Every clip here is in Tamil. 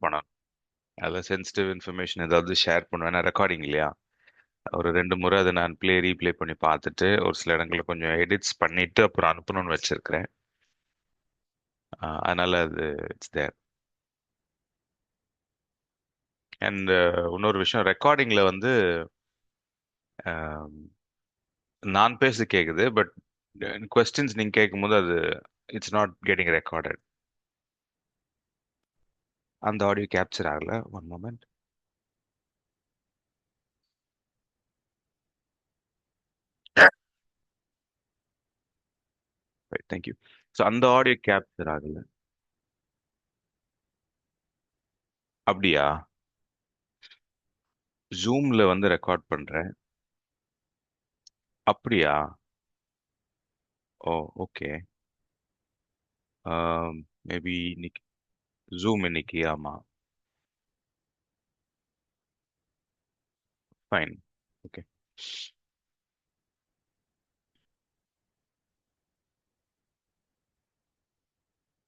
பண்ணணும். அதில் சென்சிட்டிவ் இன்ஃபர்மேஷன் ஏதாவது ஷேர் பண்ணுவேன். ரெக்கார்டிங் இல்லையா? ஒரு 2 முறை அதை நான் ரீப்ளே பண்ணி பார்த்துட்டு ஒரு சில இடங்களில் கொஞ்சம் எடிட்ஸ் பண்ணிட்டு அப்புறம் அனுப்பணும்னு வச்சிருக்கிறேன். அதனால அது இட்ஸ் தேர். அண்ட் இன்னொரு விஷயம், ரெக்கார்டிங்ல வந்து ஆம், நான் பேச கேக்குது, பட் கொஸ்டின்ஸ் நீங்க கேட்கும்போது அது இட்ஸ் நாட் கெட்டிங் ரெக்கார்டட். அந்த ஆடியோ கேப்சர் ஆகல. One moment. Right, thank you. So அந்த ஆடியோ கேப்சர் ஆகல. அப்படியா? ஜூம்ல வந்து ரெக்கார்ட் பண்றேன். அப்படியா? Oh, okay. மேபி இன்னைக்கு ஜூம் இன்னைக்கு, ஆமா. Fine. Okay.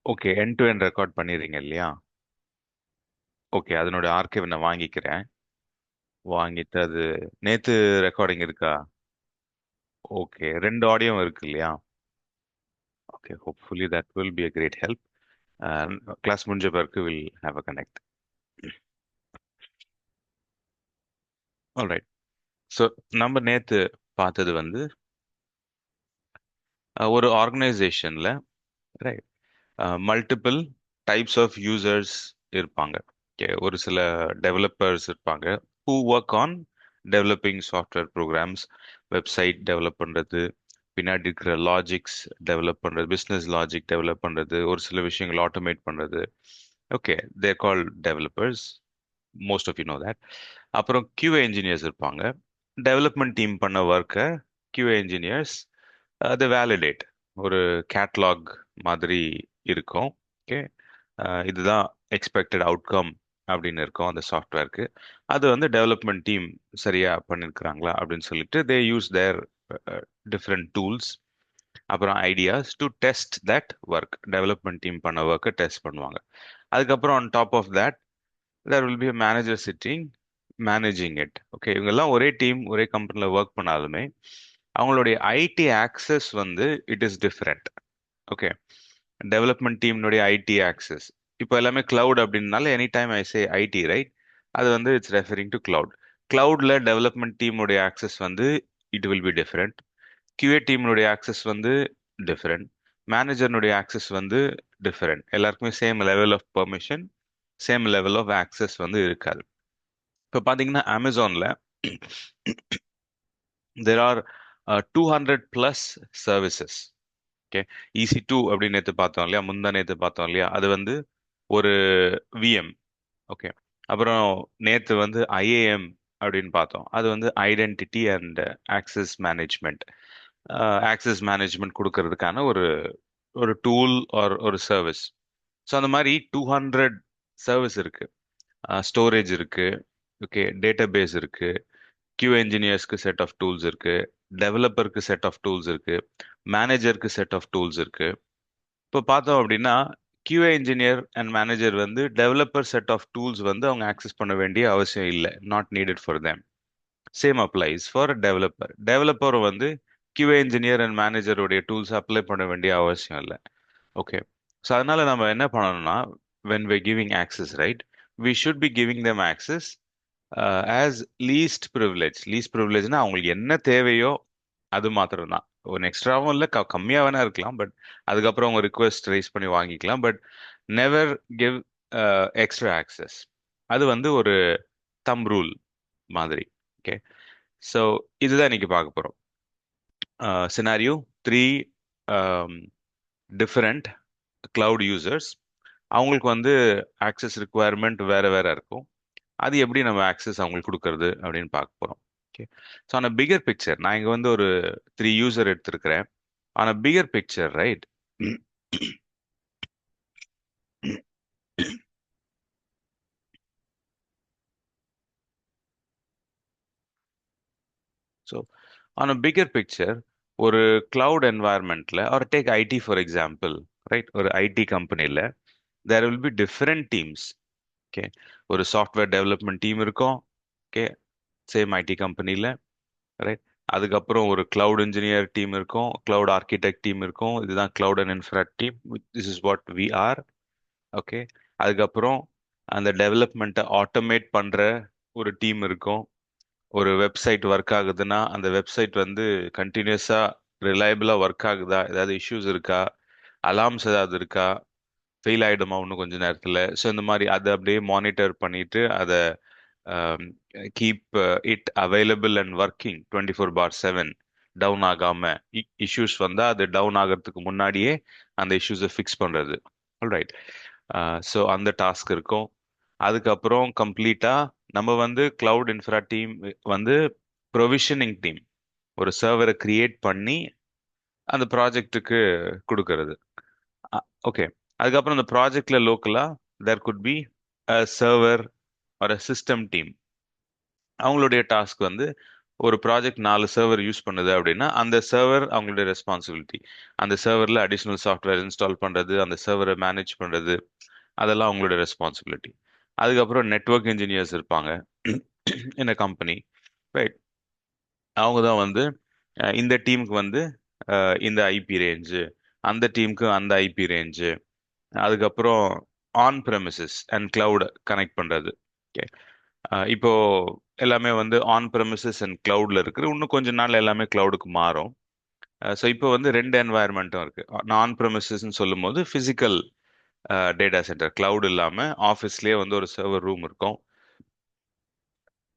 Okay, end to end record பண்ணிடுறீங்க இல்லையா? ஓகே, அதனோட ஆர்கைவ் நான் வாங்கிக்கிறேன். வாங்கிட்டு அது நேத்து ரெக்கார்டிங் இருக்கா? ஓகே, 2 ஆடியோ இருக்கு இல்லையா? Okay, hopefully that will be a great help. Class முடிஞ்ச பிறகு will have a connect. Alright. So நம்ம நேத்து பார்த்தது வந்து ஒரு ஆர்கனைசேஷன்ல, right, multiple types of users இருப்பாங்க. Okay, ஒரு சில டெவலப்பர்ஸ் இருப்பாங்க who work on developing software programs, website develop பண்றது, பின்னாடி இருக்கிற லாஜிக்ஸ் டெவலப் பண்றது, பிஸ்னஸ் லாஜிக் டெவலப் பண்றது, ஒரு சில விஷயங்கள் ஆட்டோமேட் பண்றது. Okay, they're call developers. Most of you know that. அப்புறம் QA இன்ஜினியர்ஸ் இருப்பாங்க. டெவலப்மெண்ட் டீம் பண்ண ஒர்க்கை QA இன்ஜினியர்ஸ் அதை வேலிடேட், ஒரு கேட்லாக் மாதிரி இருக்கும். ஓகே, இதுதான் எக்ஸ்பெக்டட் அவுட்கம் அப்படின்னு இருக்கும் அந்த சாஃப்ட்வேருக்கு. அது வந்து டெவலப்மெண்ட் டீம் சரியா பண்ணிருக்கிறாங்களா அப்படின்னு சொல்லிட்டு they use their different tools, அப்புறம் ideas to test that work. Development team பண்ண ஒர்க்கை டெஸ்ட் பண்ணுவாங்க. அதுக்கப்புறம் on top of that there will be a manager sitting managing it. Okay, இவங்கெல்லாம் ஒரே டீம் ஒரே கம்பெனியில் ஒர்க் பண்ணாலுமே அவங்களுடைய ஐடி ஆக்சஸ் வந்து it is different. Okay, development டீம்னுடைய ஐடி ஆக்சஸ் இப்போ எல்லாமே கிளவுட் அப்படின்னால any time I say IT, right? அது வந்து it's referring to cloud. கிளவுட்ல development டீமுடைய ஆக்சஸ் வந்து it will be different. QA டீமுடைய ஆக்சஸ் வந்து டிஃப்ரெண்ட். மேனேஜர்னுடைய ஆக்சஸ் வந்து டிஃப்ரெண்ட். எல்லாருக்குமே same level of permission, same level of access வந்து இருக்காது. இப்போ பார்த்தீங்கன்னா அமேசான்ல there are 200 plus services. Okay, EC2 அப்படின்னு நேற்று பார்த்தோம் இல்லையா, முந்தா நேற்று பார்த்தோம் இல்லையா, அது வந்து ஒரு VM. ஓகே, அப்புறம் நேற்று வந்து IAM அப்படின்னு பார்த்தோம், அது வந்து identity and access management. Access management கொடுக்கறதுக்கான ஒரு ஒரு டூல் ஆர் ஒரு சர்வீஸ். ஸோ அந்த மாதிரி 200 சர்வீஸ் இருக்கு. ஸ்டோரேஜ் இருக்கு. ஓகே, டேட்டாபேஸ் இருக்கு. QA இன்ஜினியர்ஸ்க்கு செட் ஆஃப் டூல்ஸ் இருக்கு. டெவலப்பருக்கு செட் ஆஃப் டூல்ஸ் இருக்கு. மேனேஜருக்கு செட் ஆஃப் டூல்ஸ் இருக்கு. இப்போ பார்த்தோம் அப்படின்னா QA இன்ஜினியர் அண்ட் மேனேஜர் வந்து டெவலப்பர் செட் ஆஃப் டூல்ஸ் வந்து அவங்க ஆக்சஸ் பண்ண வேண்டிய அவசியம் இல்லை. Not needed for them. Same applies for developer. டெவலப்பரும் வந்து QA இன்ஜினியர் அண்ட் மேனேஜருடைய டூல்ஸ் அப்ளை பண்ண வேண்டிய அவசியம் இல்லை. ஓகே, ஸோ அதனால நம்ம என்ன பண்ணணும்னா when we're giving access, right, we should be giving them access as least privilege. Least ப்ரிவிலேஜ்னா அவங்களுக்கு என்ன தேவையோ அது மாத்திரம் தான். ஒரு எக்ஸ்ட்ராவும் இல்லை, கம்மியாக வேணா இருக்கலாம், பட் அதுக்கப்புறம் அவங்க ரிக்வெஸ்ட் ரைஸ் பண்ணி வாங்கிக்கலாம். But never give extra access. அது வந்து ஒரு தம் ரூல் மாதிரி. ஓகே, ஸோ இதுதான் இன்னைக்கு பார்க்க போகிறோம். சினாரியோ 3. டிஃபரெண்ட் கிளவுட் யூசர்ஸ், அவங்களுக்கு வந்து ஆக்சஸ் ரிக்குவயர்மெண்ட் வேற வேற இருக்கும். அது எப்படி நம்ம ஆக்சஸ் அவங்களுக்கு கொடுக்கறது அப்படின்னு பார்க்க போறோம். Okay, so on figure picture நான் இங்க வந்து ஒரு 3 யூசர் எடுத்திருக்கிறேன். On figure picture, right? So on figure picture, ஒரு கிளவுட் என்வாயர்மெண்ட்ல or take IT for example, right? ஒரு ஐடி கம்பெனில there will be different teams. Okay. ஒரு சாஃப்ட்வேர் டெவலப்மெண்ட் டீம் இருக்கும். ஓகே. சேம் ஐடி கம்பெனில. ரைட். அதுக்கப்புறம் ஒரு கிளவுட் இன்ஜினியர் டீம் இருக்கும், கிளவுட் ஆர்கிடெக்ட் டீம் இருக்கும். இதுதான் cloud and infra team. This is what we are. Okay. அதுக்கப்புறம் அந்த டெவலப்மெண்ட்டை ஆட்டோமேட் பண்ற ஒரு டீம் இருக்கும். ஒரு வெப்சைட் ஒர்க் ஆகுதுன்னா அந்த வெப்சைட் வந்து கண்டினியூஸா ரிலையபிளா ஒர்க் ஆகுதா, ஏதாவது இஷ்யூஸ் இருக்கா, அலார்ம்ஸ் ஏதாவது இருக்கா, ஃபெயில் ஆயிடுமா இன்னும் கொஞ்ச நேரத்துல. ஸோ இந்த மாதிரி அதை அப்படியே மானிட்டர் பண்ணிட்டு அதை keep it available and working 24/7, down ஆகாம. இஷ்யூஸ் வந்தா அது டவுன் ஆகிறதுக்கு முன்னாடியே அந்த இஷ்யூஸை ஃபிக்ஸ் பண்றது. ஆல்ரைட். ஸோ அந்த டாஸ்க் இருக்கும். அதுக்கப்புறம் கம்ப்ளீட்டா நம்ம வந்து கிளவுட் இன்ஃப்ரா டீம் வந்து ப்ரொவிஷனிங் டீம். ஒரு சர்வரை கிரியேட் பண்ணி அந்த ப்ராஜெக்ட்டுக்கு கொடுக்கறது. ஓகே. அதுக்கப்புறம் அந்த ப்ராஜெக்ட்ல லோக்கலா தேர் குட் பி அ சர்வர் ஒரு சிஸ்டம் டீம். அவங்களுடைய டாஸ்க் வந்து ஒரு ப்ராஜெக்ட் 4 சர்வர் யூஸ் பண்ணுது அப்படின்னா அந்த சர்வர் அவங்களுடைய ரெஸ்பான்சிபிலிட்டி. அந்த சர்வரில் அடிஷ்னல் சாஃப்ட்வேர் இன்ஸ்டால் பண்ணுறது, அந்த சர்வரை மேனேஜ் பண்ணுறது, அதெல்லாம் அவங்களுடைய ரெஸ்பான்சிபிலிட்டி. அதுக்கப்புறம் நெட்வொர்க் இன்ஜினியர்ஸ் இருப்பாங்க இந்த கம்பெனி. ரைட். அவங்க தான் வந்து இந்த டீமுக்கு வந்து இந்த ஐபி ரேஞ்சு, அந்த டீமுக்கு அந்த ஐபி ரேஞ்சு. அதுக்கப்புறம் on premises and cloud connect பண்ணுறது. ஓகே. இப்போ எல்லாமே வந்து ஆன் ப்ரெமிசஸ் அண்ட் கிளவுட்ல இருக்கு. இன்னும் கொஞ்ச நாள் எல்லாமே கிளவுடுக்கு மாறும். ஸோ இப்போ வந்து ரெண்டு என்வாயர்மெண்ட்டும் இருக்கு. நான் ப்ரெமிசஸ்ன்னு சொல்லும் போது பிசிக்கல் டேட்டா சென்டர், கிளவுட் இல்லாம ஆஃபீஸ்லயே வந்து ஒரு சர்வர் ரூம் இருக்கும்.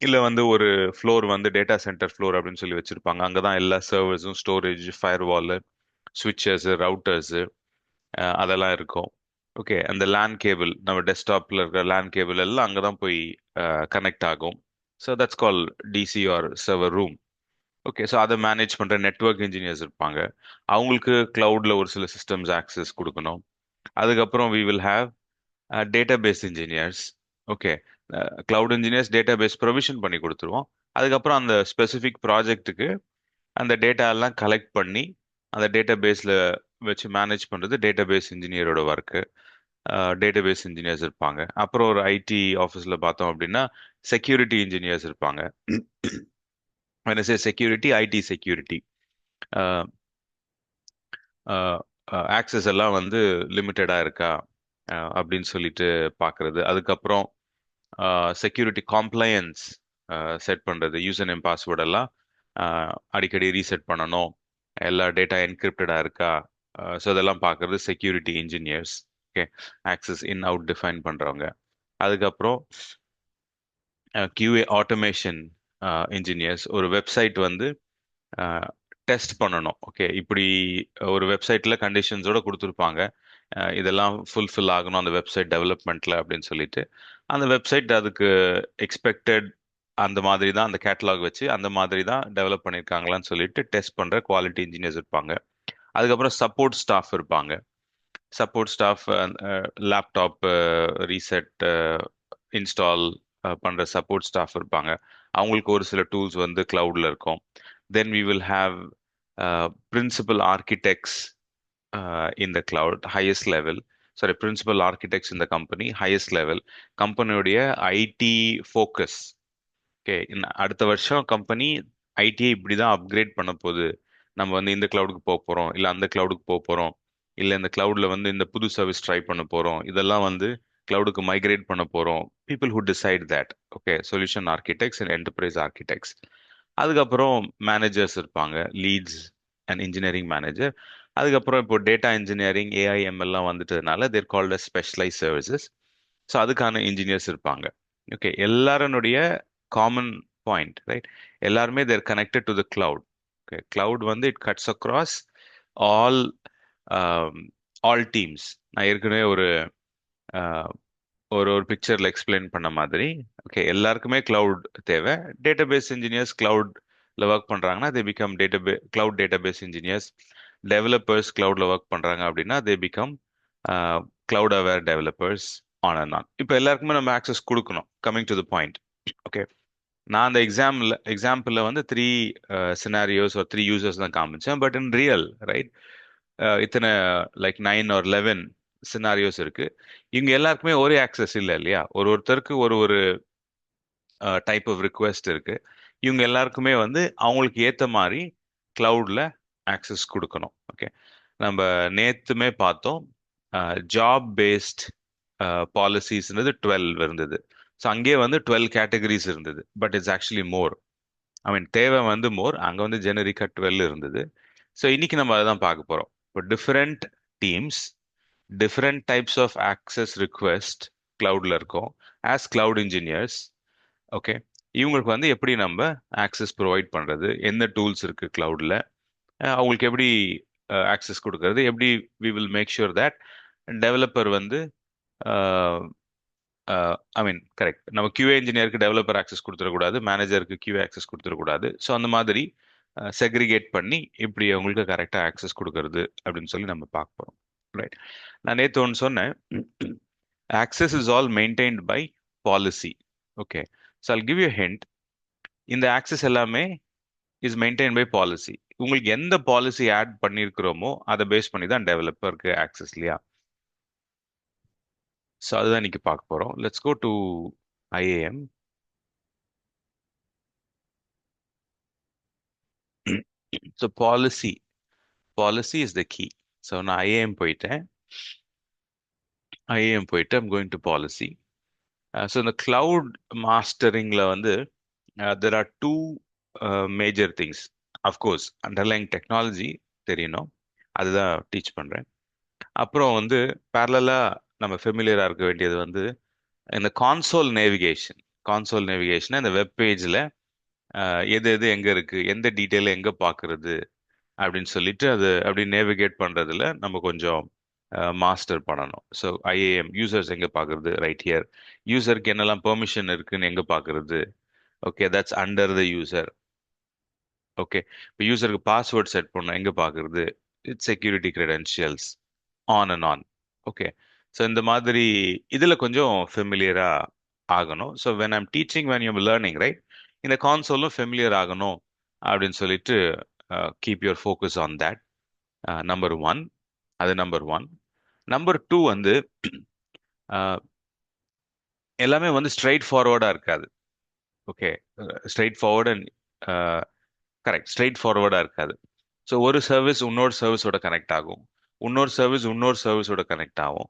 இல்ல வந்து ஒரு ஃப்ளோர் வந்து டேட்டா சென்டர் ஃப்ளோர் அப்படின்னு சொல்லி வச்சிருப்பாங்க. அங்கதான் எல்லா சர்வர்ஸும், ஸ்டோரேஜ், ஃபயர்வால், சுவிட்சஸ், ரவுட்டர்ஸ் அதெல்லாம் இருக்கும். ஓகே. அந்த லேன் கேபிள், நம்ம டெஸ்க்டாப்ல இருக்கிற லேன் கேபிள் எல்லாம் அங்கதான் போய் கனெக்ட் ஆகும். So that's call DC or server room. Okay. So அதை மேனேஜ் பண்ற நெட்வொர்க் இன்ஜினியர்ஸ் இருப்பாங்க. அவங்களுக்கு கிளவுட்ல ஒரு சில சிஸ்டம்ஸ் ஆக்சஸ் கொடுக்கணும். அதுக்கப்புறம் we will have database engineers. Okay. Cloud engineers database provision பண்ணி கொடுத்துருவோம். அதுக்கப்புறம் அந்த ஸ்பெசிஃபிக் ப்ராஜெக்ட்டுக்கு அந்த டேட்டா எல்லாம் கலெக்ட் பண்ணி அந்த டேட்டாபேஸ்ல வச்சு மேனேஜ் பண்றது டேட்டாபேஸ் இன்ஜினியரோட ஒர்க்கு. டேட்டாபேஸ் இன்ஜினியர்ஸ் இருப்பாங்க. அப்புறம் ஒரு ஐடி ஆஃபீஸில் பார்த்தோம் அப்படின்னா செக்யூரிட்டி இன்ஜினியர்ஸ் இருப்பாங்க. செக்யூரிட்டி, ஐடி செக்யூரிட்டி, ஆக்சஸ் எல்லாம் வந்து லிமிட்டடா இருக்கா அப்படின்னு சொல்லிட்டு பார்க்கிறது. அதுக்கப்புறம் செக்யூரிட்டி காம்ப்ளையன்ஸ் செட் பண்றது. யூசர் நேம் பாஸ்வேர்ட் எல்லாம் அடிக்கடி ரீசெட் பண்ணணும். எல்லா டேட்டா என்கிரிப்டடா இருக்கா. ஸோ இதெல்லாம் பார்க்கறது security engineers. Okay. Access in out define பண்றவங்க. அதுக்கப்புறம் கியூஏ ஆட்டோமேஷன் இன்ஜினியர்ஸ். ஒரு வெப்சைட் வந்து டெஸ்ட் பண்ணணும். ஓகே. இப்படி ஒரு வெப்சைட்ல கண்டிஷன்ஸோட கொடுத்துருப்பாங்க. இதெல்லாம் ஃபுல்ஃபில் ஆகணும் அந்த வெப்சைட் டெவலப்மெண்ட்ல அப்படின்னு சொல்லிட்டு அந்த வெப்சைட் அதுக்கு எக்ஸ்பெக்டட் அந்த மாதிரி தான், அந்த கேட்டலாக் வச்சு அந்த மாதிரி தான் டெவலப் பண்ணியிருக்காங்களான்னு சொல்லிட்டு டெஸ்ட் பண்ற குவாலிட்டி இன்ஜினியர்ஸ் இருப்பாங்க. அதுக்கப்புறம் சப்போர்ட் ஸ்டாஃப் இருப்பாங்க. Support staff laptop reset, install பண்ற சப்போர்ட் ஸ்டாஃப் இருப்பாங்க. அவங்களுக்கு ஒரு சில டூல்ஸ் வந்து கிளவுட்ல இருக்கும். Then we will have principal architects in the cloud, highest level. Sorry, principal architects in the company, highest level. கம்பெனியுடைய ஐடி ஃபோக்கஸ். ஓகே. அடுத்த வருஷம் கம்பெனி ஐடியை இப்படிதான் அப்கிரேட் பண்ண போகுது. நம்ம வந்து இந்த கிளவுடுக்கு போக போறோம், இல்ல அந்த கிளவுடுக்கு போக போறோம், இல்ல இந்த கிளவுட்ல வந்து இந்த புது சர்வீஸ் ட்ரை பண்ண போறோம், இதெல்லாம் வந்து கிளவுடுக்கு மைக்ரேட் பண்ண போறோம். People who decide that. Okay. Solution architects and enterprise architects. அதுக்கப்புறம் மேனேஜர்ஸ் இருப்பாங்க, லீட்ஸ் அண்ட் இன்ஜினியரிங் மேனேஜர். அதுக்கப்புறம் இப்போ டேட்டா இன்ஜினியரிங், ஏஐஎம் எல்லாம் வந்துட்டதுனால they're called as specialise services. So அதுக்கான இன்ஜினியர்ஸ் இருப்பாங்க. ஓகே. எல்லாருடைய காமன் பாயிண்ட், ரைட்? எல்லாருமே they're connected to the cloud. Okay. Cloud வந்து it cuts across all all teams. நான் ஏற்கனவே ஒரு ஒரு ஒரு பிக்சர்ல எக்ஸ்பிளைன் பண்ண மாதிரி. ஓகே. எல்லாருக்குமே கிளவுட் தேவை. டேட்டாபேஸ் இன்ஜினியர்ஸ் கிளவுட்ல ஒர்க் பண்றாங்கன்னா they become cloud database engineers. Developers கிளவுட்ல ஒர்க் பண்றாங்க அப்படின்னா they become cloud aware developers. On and on. இப்போ எல்லாருக்குமே நம்ம ஆக்சஸ் கொடுக்கணும். Coming to the point. Okay. நான் அந்த எக்ஸாம்பிள்ல வந்து 3 சினாரியோஸ் ஒரு 3 யூசர்ஸ் தான் காமிச்சேன். பட் இன் ரியல், ரைட், இத்தனை லைக் 9 or 11 சினாரியோஸ் இருக்கு. இவங்க எல்லாருக்குமே ஒரே ஆக்சஸ் இல்லை இல்லையா? ஒருத்தருக்கு ஒரு ஒரு டைப் ஆஃப் ரிக்வெஸ்ட் இருக்கு. இவங்க எல்லாருக்குமே வந்து அவங்களுக்கு ஏத்த மாதிரி கிளவுட்ல ஆக்சஸ் கொடுக்கணும். ஓகே, நம்ம நேத்துமே பார்த்தோம். ஜாப் பேஸ்ட் பாலிசிஸ்ன்றது 12 இருந்தது. ஸோ அங்கேயே வந்து 12 கேட்டகரிஸ் இருந்தது. But it's actually more. I mean தேவை வந்து மோர், அங்கே வந்து ஜெனரிக்கா 12 இருந்தது. ஸோ இன்னைக்கு நம்ம அதான் பார்க்க போறோம். இப்போ different teams, different types of access request கிளவுட்ல இருக்கும். ஆஸ் கிளவுட் இன்ஜினியர்ஸ், ஓகே, இவங்களுக்கு வந்து எப்படி நம்ம ஆக்சஸ் ப்ரொவைட் பண்றது, எந்த டூல்ஸ் இருக்கு கிளவுட்ல, அவங்களுக்கு எப்படி ஆக்சஸ் கொடுக்கறது, எப்படி we will make sure that developer வந்து ஐ மீன் கரெக்ட், நம்ம QA இன்ஜினியருக்கு டெவலப்பர் ஆக்சஸ் கொடுத்துடக்கூடாது, மேனேஜருக்கு QA ஆக்சஸ் கொடுத்துடக்கூடாது. ஸோ அந்த மாதிரி செக்ரிகேட் பண்ணி இப்படி அவங்களுக்கு கரெக்டாக ஆக்சஸ் கொடுக்கறது அப்படின்னு சொல்லி நம்ம பார்க்க போறோம். ரைட். நான் நேற்று ஒன்று சொன்னேன், access is all maintained by policy. Okay, so I'll give you a hint. இந்த ஆக்சஸ் எல்லாமே இஸ் மெயின்டைன் பை பாலிசி. உங்களுக்கு எந்த பாலிசி ஆட் பண்ணியிருக்கிறோமோ அதை பேஸ் பண்ணி தான் டெவலப்பருக்கு ஆக்சஸ் இல்லையா? ஸோ அதுதான் இன்னைக்கு பார்க்க போறோம். Let's go to IAM. So policy is the key. So நான் ஐஏஎம் போயிட்டு I'm going to policy. So இந்த கிளவுட் மாஸ்டரிங்ல வந்து there are two major things. Of course underlying technology தெரியணும், அதுதான் டீச் பண்றேன். அப்புறம் வந்து பேரலா நம்ம ஃபெமிலியரா இருக்க வேண்டியது வந்து இந்த கான்சோல் நேவிகேஷன் இந்த வெப் பேஜ்ல எது எது எங்க இருக்கு, எந்த டீட்டெயில் எங்க பாக்குறது அப்படின்னு சொல்லிட்டு அது அப்படி நேவிகேட் பண்றதுல நம்ம கொஞ்சம் மாஸ்டர் பண்ணணும். ஸோ ஐஏஎம் யூசர்ஸ் எங்க பாக்குறது, ரைட் ஹியர். யூசருக்கு என்னெல்லாம் பெர்மிஷன் இருக்குன்னு எங்க பாக்குறது, okay, that's under the user. Okay, இப்போ யூசருக்கு பாஸ்வேர்ட் செட் பண்ணணும், எங்க பாக்குறது, it's security credentials, on and on. Okay, so இந்த மாதிரி இதுல கொஞ்சம் ஃபெமிலியரா ஆகணும். So when I'm teaching, when you learning, right, இந்த கான்சோலும் ஃபெமிலியர் ஆகணும் அப்படின்னு சொல்லிட்டு keep your focus on that. Number one, அது நம்பர் ஒன். நம்பர் டூ வந்து எல்லாமே வந்து ஸ்ட்ரைட் ஃபார்வர்டா இருக்காது. Okay, straightforward and correct, straight ஃபார்வர்டா இருக்காது. ஸோ ஒரு சர்வீஸ் இன்னொரு சர்வீஸோட கனெக்ட் ஆகும், இன்னொரு சர்வீஸ் இன்னொரு சர்வீஸோட கனெக்ட் ஆகும்.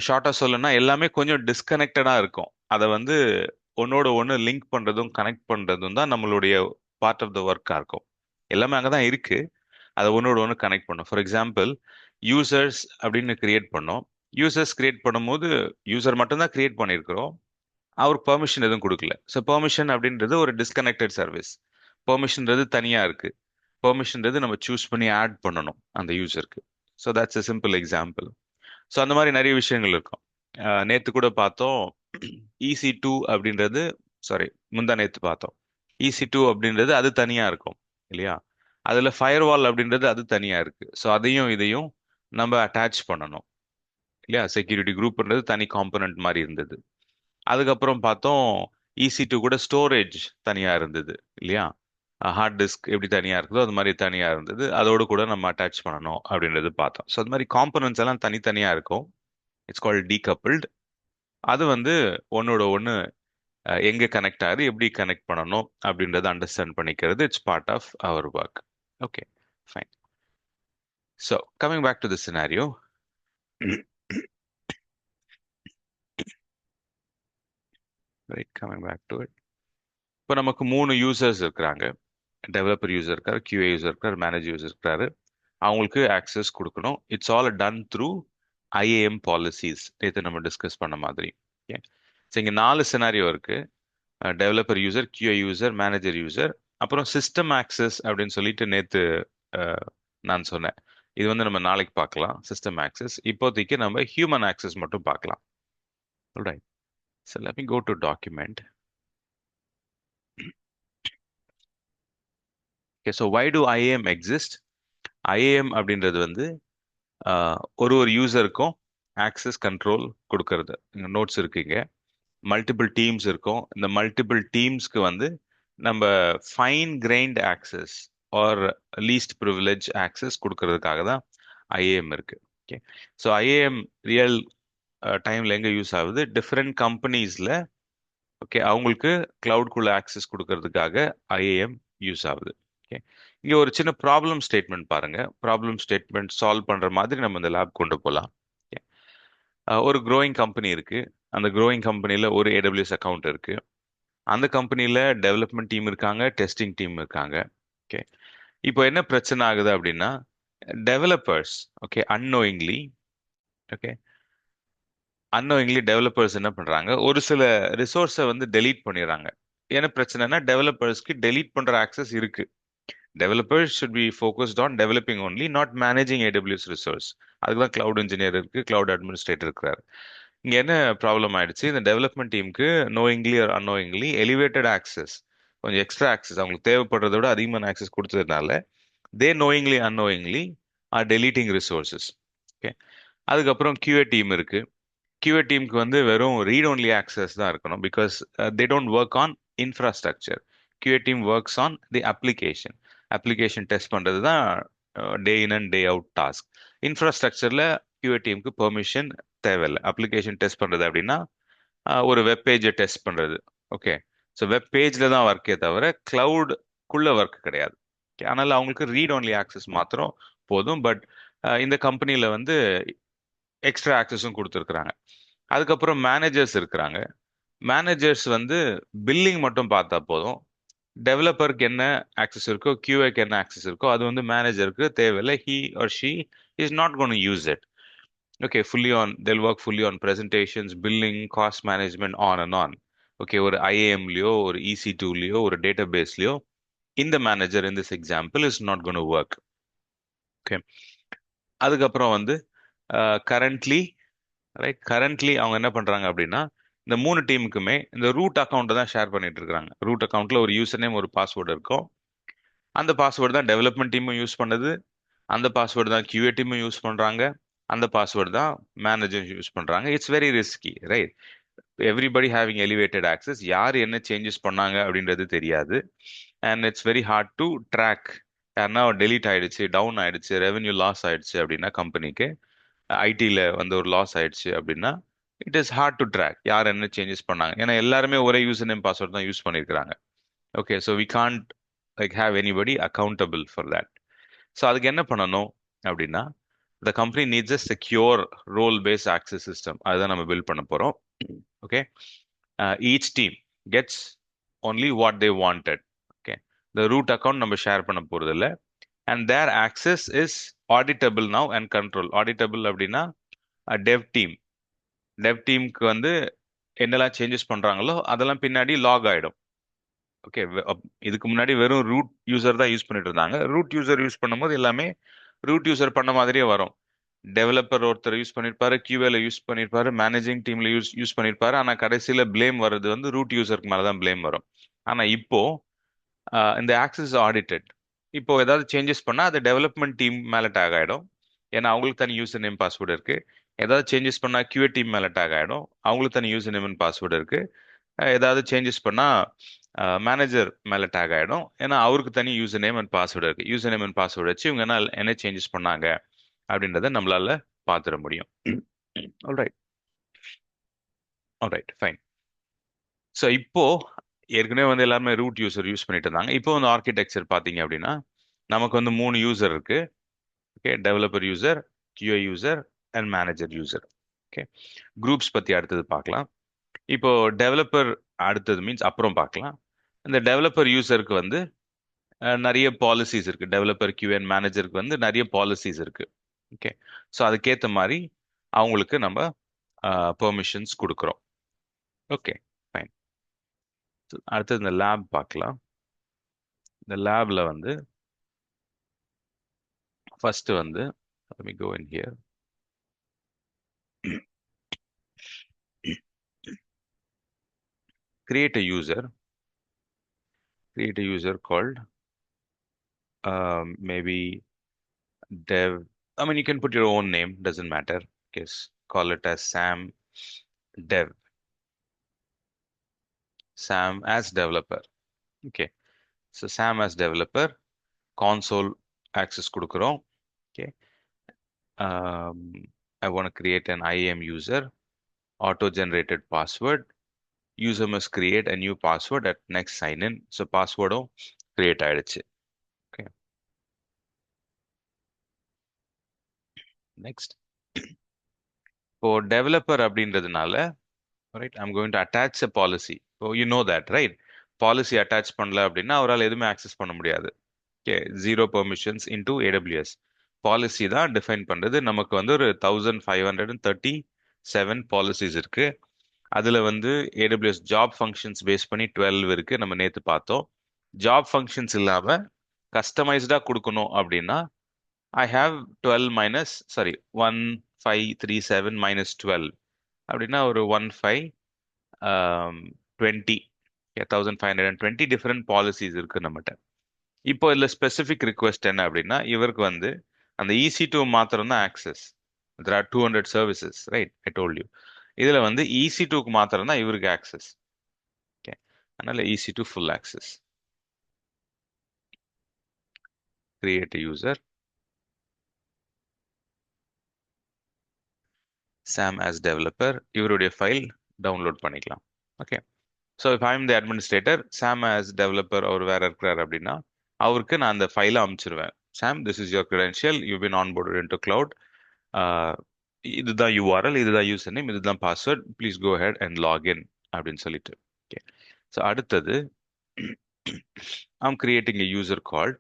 ஷார்ட்டா சொல்லணும்னா எல்லாமே கொஞ்சம் டிஸ்கனெக்டடா இருக்கும். அதை வந்து ஒன்னோட ஒன்று லிங்க் பண்றதும் கனெக்ட் பண்றதும் தான் நம்மளுடைய பார்ட் ஆஃப் த ஒர்க்கா இருக்கும். எல்லாமே அங்கதான் இருக்கு, அதை ஒன்னோட ஒன்று கனெக்ட் பண்ணும். ஃபார் எக்ஸாம்பிள், யூசர்ஸ் அப்படின்னு கிரியேட் பண்ணோம். யூசர்ஸ் கிரியேட் பண்ணும்போது யூசர் மட்டும்தான் கிரியேட் பண்ணியிருக்கிறோம், அவருக்கு பெர்மிஷன் எதுவும் கொடுக்கல. ஸோ பெர்மிஷன் அப்படின்றது ஒரு டிஸ்கனெக்டட் சர்வீஸ். பெர்மிஷன்றது தனியா இருக்கு. பெர்மிஷன்றது நம்ம சூஸ் பண்ணி ஆட் பண்ணணும் அந்த யூசருக்கு. So that's a simple example. So அந்த மாதிரி நிறைய விஷயங்கள் இருக்கும். நேத்து கூட பார்த்தோம், EC2 அப்படின்றது, சாரி, முந்தா நேத்து பார்த்தோம். EC2 அப்படின்றது அது தனியா இருக்கும் இல்லையா? அதுல ஃபயர்வால் அப்படின்றது அது தனியா இருக்கு. ஸோ அதையும் இதையும் நம்ம அட்டாச் பண்ணணும் இல்லையா? செக்யூரிட்டி குரூப்ன்றது தனி காம்பனன்ட் மாதிரி இருந்தது. அதுக்கப்புறம் பார்த்தோம், EC2 கூட ஸ்டோரேஜ் தனியா இருந்தது இல்லையா? ஹார்ட் டிஸ்க் எப்படி தனியா இருக்குதோ அது மாதிரி தனியா இருந்தது, அதோடு கூட நம்ம அட்டாச் பண்ணணும் அப்படின்றது பார்த்தோம். ஸோ அது மாதிரி காம்பனன்ட்ஸ் எல்லாம் தனித்தனியா இருக்கும். It's called decoupled. அது வந்து ஒன்னோட ஒன்று எங்க கனெக்ட் ஆகுது, எப்படி கனெக்ட் பண்ணணும் அப்படின்றத அண்டர்ஸ்டாண்ட் பண்ணிக்கிறது, it's part of our work. Okay, fine. So coming back to the scenario. Right, coming back to it. இப்போ நமக்கு 3 யூசர்ஸ் இருக்கிறாங்க. டெவலப்பர் யூசர் இருக்காரு, QA யூசர் இருக்காரு, மேனேஜர் யூசர் இருக்காரு. அவங்களுக்கு ஆக்சஸ் கொடுக்கணும். It's all done through IAM policies, நேற்று நம்ம டிஸ்கஸ் பண்ண மாதிரி. ஓகே, ஸோ இங்கே 4 சினாரியோ இருக்கு. Developer user, QA user, manager user, அப்புறம் சிஸ்டம் ஆக்சஸ் அப்படின்னு சொல்லிட்டு நேற்று நான் சொன்னேன். இது வந்து நம்ம நாளைக்கு பார்க்கலாம் சிஸ்டம் ஆக்சஸ். இப்போதைக்கு நம்ம ஹியூமன் ஆக்சஸ் மட்டும் பார்க்கலாம். Right, so let me go to document. Okay, so why to IAM exist? IAM அப்படின்றது வந்து ஒரு ஒரு யூசருக்கும் ஆக்சஸ் கண்ட்ரோல் கொடுக்கறது. நோட்ஸ் இருக்குங்க, மல்டிபிள் டீம்ஸ் இருக்கும். இந்த மல்டிபிள் டீம்ஸ்க்கு வந்து நம்ம fine grained access or least privilege access கொடுக்கறதுக்காக தான் IAM இருக்கு. ஓகே. ஸோ ஐஏஎம் ரியல் டைம்ல எங்க யூஸ் ஆகுது, டிஃப்ரெண்ட் கம்பெனிஸ்ல. ஓகே, அவங்களுக்கு கிளவுட்குள்ள ஆக்சஸ் கொடுக்கறதுக்காக ஐஏஎம் யூஸ் ஆகுது. ஓகே. இங்க ஒரு சின்ன ப்ராப்ளம் ஸ்டேட்மெண்ட் பாருங்க. ப்ராப்ளம் ஸ்டேட்மெண்ட் சால்வ் பண்ற மாதிரி நம்ம இந்த லேப் கொண்டு போகலாம். Okay. ஒரு growing கம்பெனி இருக்கு. அந்த growing கம்பெனில ஒரு AWS அக்கவுண்ட் இருக்கு. அந்த கம்பெனில டெவலப்மெண்ட் டீம் இருக்காங்க, டெஸ்டிங் டீம் இருக்காங்க. ஓகே. இப்போ என்ன பிரச்சனை ஆகுது அப்படின்னா, developers, okay, okay annoyingly developers என்ன பண்றாங்க, ஒரு சில ரிசோர்ஸை வந்து டெலீட் பண்ணிடுறாங்க. என்ன பிரச்சனைனா, டெவலப்பர்ஸ்க்கு டெலீட் பண்ற ஆக்சஸ் இருக்கு. Developers should be focused on developing only, not managing AWS resource. அதுக்கு தான் கிளவுட் இன்ஜினியர் இருக்கு, கிளவுட் அட்மினிஸ்ட்ரேட்டர் இருக்கிறார். இங்க என்ன ப்ராப்ளம் ஆயிடுச்சு, இந்த டெவலப்மெண்ட் டீமுக்கு knowingly or unknowingly elevated access, கொஞ்சம் எக்ஸ்ட்ரா ஆக்சஸ் அவங்களுக்கு தேவைப்படுறத விட அதிகமான ஆக்சஸ் கொடுத்ததுனால they knowingly unknowingly or deleting resources. Okay. அதுக்கப்புறம் QA டீம் இருக்கு. QA டீமுக்கு வந்து வெறும் ரீட் ஒன்லி ஆக்சஸ் தான் இருக்கணும், because they don't work on infrastructure. QA team works on the application. Application test பண்றது தான் day in and day out task. இன்ஃப்ராஸ்ட்ரக்சர்ல QA டீமுக்கு பெர்மிஷன் தேவையில்லை. அப்ளிகேஷன் டெஸ்ட் பண்றது அப்படின்னா ஒரு வெப் பேஜை டெஸ்ட் பண்றது. ஓகே. ஸோ வெப் பேஜ்ல தான் ஒர்க்கே தவிர கிளவுடுக்குள்ள ஒர்க் கிடையாது. Okay. அதனால அவங்களுக்கு ரீட் ஒன்லி ஆக்சஸ் மாத்திரம் போதும். பட் இந்த கம்பெனில வந்து எக்ஸ்ட்ரா ஆக்சஸும் கொடுத்துருக்குறாங்க. அதுக்கப்புறம் மேனேஜர்ஸ் இருக்கிறாங்க. மேனேஜர்ஸ் வந்து பில்லிங் மட்டும் பார்த்தா போதும். டெவலப்பருக்கு என்ன ஆக்சஸ் இருக்கோ, QAக்கு என்ன ஆக்சஸ் இருக்கோ, அது வந்து மேனேஜருக்கு தேவையில்லை. He or she is not cone use it. Okay. they'll work fully on presentations, billing, cost management, on and on. Okay. ஒரு ஐஏஎம்லயோ ஒரு EC2லயோ ஒரு டேட்டாபேஸ்லயோ இந்த manager in this example is not going to work. Okay. அதுக்கப்புறம் வந்து கரண்ட்லி கரண்ட்லி அவங்க என்ன பண்றாங்க அப்படின்னா, இந்த மூணு டீமுக்குமே இந்த ரூட் அக்கௌண்ட் தான் ஷேர் பண்ணிட்டு இருக்காங்க. ரூட் அக்கௌண்ட்ல ஒரு யூசர் நேம் ஒரு பாஸ்வேர்டு இருக்கும். அந்த பாஸ்வேர்டு தான் டெவலப்மெண்ட் டீமும் யூஸ் பண்ணுது. அந்த பாஸ்வேர்டு தான் QA டீமும் யூஸ் பண்றாங்க. அந்த பாஸ்வேர்டு தான் மேனேஜர் யூஸ் பண்றாங்க. It's very risky, right? Everybody having elevated access. யார் என்ன சேஞ்சஸ் பண்ணாங்க அப்படின்றது தெரியாது. And it's very hard to track. யாருன்னா டெலீட் ஆயிடுச்சு, டவுன் ஆயிடுச்சு, ரெவென்யூ லாஸ் ஆயிடுச்சு அப்படின்னா, கம்பெனிக்கு ஐடியில் வந்து ஒரு லாஸ் ஆயிடுச்சு அப்படின்னா, it is hard to track யார் என்ன சேஞ்சஸ் பண்ணாங்க. ஏன்னா எல்லாருமே ஒரே யூசர் நேம் பாஸ்வேர்ட் தான் யூஸ் பண்ணியிருக்கிறாங்க. Okay. So we can't have anybody accountable for that. So அதுக்கு என்ன பண்ணணும் அப்படின்னா, the company needs a secure role based access system. அதுதான் நம்ம பில்ட் பண்ண போறோம். Okay. each team gets only what they wanted. Okay. the root account நம்ம ஷேர் பண்ண போறது இல்ல. and their access is auditable now and control. auditable அப்படின்னா dev team டெவ் டீமுக்கு வந்து என்னெல்லாம் சேஞ்சஸ் பண்றாங்களோ அதெல்லாம் பின்னாடி லாக் ஆயிடும். ஓகே. இதுக்கு முன்னாடி வெறும் ரூட் யூசர் தான் யூஸ் பண்ணிட்டு இருந்தாங்க. ரூட் யூசர் யூஸ் பண்ணும்போது எல்லாமே ரூட் யூசர் பண்ண மாதிரியே வரும். டெவலப்பர் ஒருத்தர் யூஸ் பண்ணிருப்பாரு, QAல யூஸ் பண்ணிருப்பாரு, மேனேஜிங் டீம்ல யூஸ் பண்ணிருப்பாரு. ஆனா கடைசியில பிளேம் வர்றது வந்து ரூட் யூசருக்கு மேலதான் பிளேம் வரும். ஆனா இப்போ இந்த ஆக்சஸ் ஆடிட்டட். இப்போ ஏதாவது சேஞ்சஸ் பண்ணா அது டெவலப்மெண்ட் டீம் மேல டேக் ஆயிடும். ஏன்னா அவங்களுக்கு தனி யூசர் நேம் பாஸ்வேர்டு இருக்கு. ஏதாவது சேஞ்சஸ் பண்ணா QA டீம் மேல டேக் ஆயிடும். அவங்களுக்கு தனி யூசர் நேம் பாஸ்வேர்டு இருக்கு. ஏதாவது சேஞ்சஸ் பண்ணா மேனேஜர் மேல டேக் ஆயிடும். ஏன்னா அவருக்கு தனி யூசர் நேம் அண்ட் பாஸ்வேர்டு இருக்கு. யூசர் நேம் அண்ட் பாஸ்வேர்டு வச்சு இவங்க என்ன சேஞ்சஸ் பண்ணாங்க அப்படின்றத நம்மளால பாத்துட முடியும். ஆல்ரைட். Alright, fine. ஸோ இப்போ ஏற்கனவே வந்து எல்லாருமே ரூட் யூசர் யூஸ் பண்ணிட்டு இருந்தாங்க. இப்போ வந்து ஆர்கிடெக்சர் பார்த்தீங்க அப்படின்னா, நமக்கு வந்து 3 யூசர் இருக்கு. Okay. Developer user, QA user and manager user. Okay. Groups பத்தி அடுத்தது பார்க்கலாம். இப்போ டெவலப்பர் அடுத்தது மீன்ஸ் அப்புறம் பார்க்கலாம். இந்த டெவலப்பர் யூசருக்கு வந்து நிறைய பாலிசிஸ் இருக்கு. டெவலப்பர் QA அண்ட் மேனேஜருக்கு வந்து நிறைய பாலிசிஸ் இருக்கு. ஓகே. ஸோ அதுக்கேற்ற மாதிரி அவங்களுக்கு நம்ம பெர்மிஷன்ஸ் கொடுக்குறோம். Okay, fine. அடுத்தது இந்த லேப் பார்க்கலாம். இந்த லேப்ல வந்து ஃபர்ஸ்ட் வந்து let me go in here. create a user called maybe dev. I mean, you can put your own name, doesn't matter. Yes, call it as dev Sam as developer. Okay. So Sam as developer, console access கொடுக்குறோம். Okay. Um, I want to create an IAM user, auto-generated password. User must create a new password at next sign in. So password create ஆயிடுச்சு. Okay. Next. For developer அப்படின்றதுனால, right, I'm going to attach a policy. So you know that, right? Policy attach பண்ணல அப்படின்னா அவரால் எதுவுமே access பண்ண முடியாது. Okay. Zero permissions into AWS. Policy தான் define பண்றது. நமக்கு வந்து ஒரு 1537 policies இருக்கு. அதுல வந்து AWS job functions பேஸ் பண்ணி 12 இருக்கு. நம்ம நேத்து பார்த்தோம். job functions இல்லாம கஸ்டமைஸ்டா கொடுக்கணும் அப்படின்னா I have 12 minus, sorry, 1537 minus 12 அப்படின்னா ஒரு 1520 1520 டிஃபரெண்ட் பாலிசிஸ் இருக்கு நம்மகிட்ட. இப்போ இதுல ஸ்பெசிபிக் ரிக்வெஸ்ட் என்ன அப்படின்னா இவருக்கு வந்து அந்த EC2 மாத்திரம் தான் access. there are 200 services, right? I told you. இதுல வந்து EC2க்கு மாத்திரம் தான் இவருக்கு ஆக்சஸ். ஓகே, அதனால EC2 full access. Create a user. Sam as developer. இவருடைய ஃபைல் டவுன்லோட் பண்ணிக்கலாம். ஓகே, ஸோ இப்போ I'm the administrator, Sam as developer அவர் வேற இருக்கிறார் அப்படின்னா அவருக்கு நான் அந்த ஃபைலை அனுப்பிச்சிருவேன். Sam, this is your credential, you been onboarded into cloud. இதுதான் யூஆர்எல், இதுதான் யூசர் நேம், இதுதான் password, please go ahead and login அப்படின்னு சொல்லிட்டு. ஓகே, ஸோ அடுத்தது I'm creating a user called